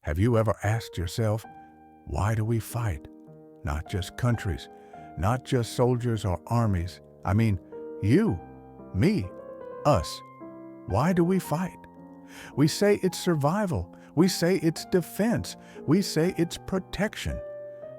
Have you ever asked yourself, why do we fight? Not just countries, not just soldiers or armies. I mean, you, me, us. Why do we fight? We say it's survival. We say it's defense. We say it's protection.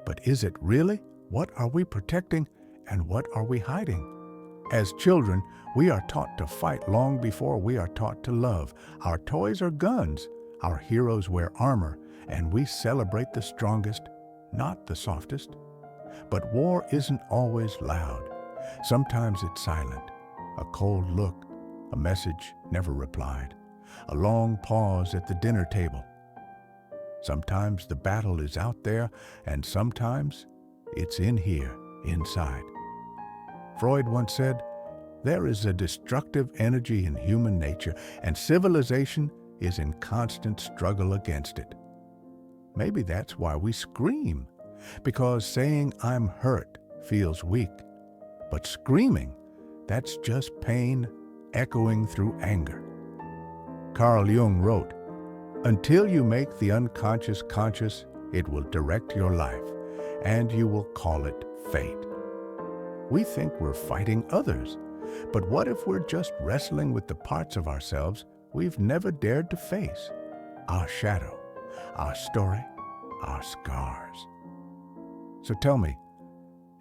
But is it really? What are we protecting and what are we hiding? As children, we are taught to fight long before we are taught to love. Our toys are guns. Our heroes wear armor, and we celebrate the strongest, not the softest. But war isn't always loud. Sometimes it's silent. A cold look, a message never replied, a long pause at the dinner table. Sometimes the battle is out there, and sometimes it's in here, inside. Freud once said, there is a destructive energy in human nature, and civilization is in constant struggle against it. Maybe that's why we scream, because saying I'm hurt feels weak. But screaming, that's just pain echoing through anger. Carl Jung wrote, until you make the unconscious conscious, it will direct your life, and you will call it fate. We think we're fighting others, but what if we're just wrestling with the parts of ourselves we've never dared to face? Our shadow, our story, our scars. So tell me,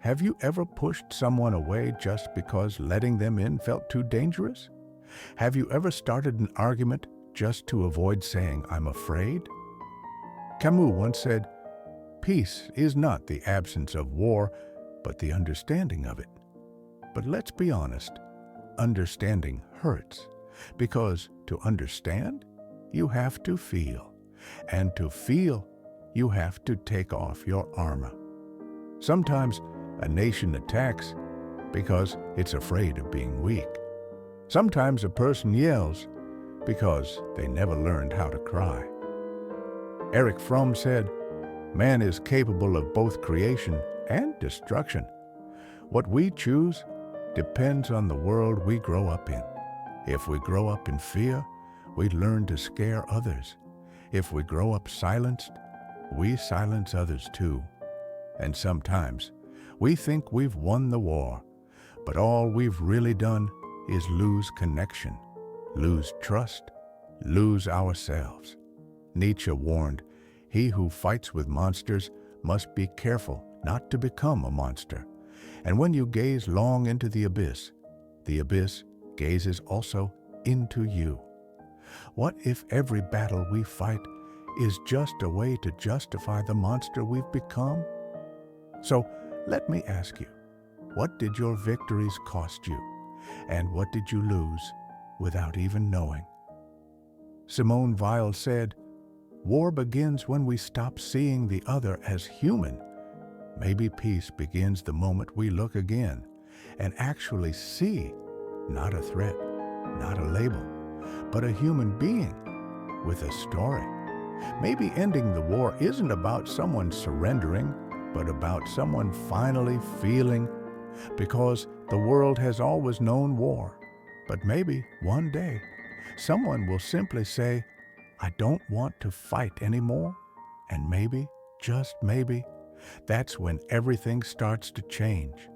have you ever pushed someone away just because letting them in felt too dangerous? Have you ever started an argument just to avoid saying, I'm afraid? Camus once said, peace is not the absence of war, but the understanding of it. But let's be honest, understanding hurts, because to understand, you have to feel. And to feel, you have to take off your armor. Sometimes a nation attacks because it's afraid of being weak. Sometimes a person yells because they never learned how to cry. Fromm said, man is capable of both creation and destruction. What we choose depends on the world we grow up in. If we grow up in fear, we learn to scare others. If we grow up silenced, we silence others too. And sometimes we think we've won the war, but all we've really done is lose connection, lose trust, lose ourselves. Nietzsche warned, he who fights with monsters must be careful not to become a monster. And when you gaze long into the abyss gazes also into you. What if every battle we fight is just a way to justify the monster we've become? So let me ask you, what did your victories cost you? And what did you lose without even knowing? Simone Weil said, war begins when we stop seeing the other as human. Maybe peace begins the moment we look again and actually see not a threat, not a label, but a human being with a story. Maybe ending the war isn't about someone surrendering, but about someone finally feeling, because the world has always known war. But maybe one day, someone will simply say, I don't want to fight anymore. And maybe, just maybe, that's when everything starts to change.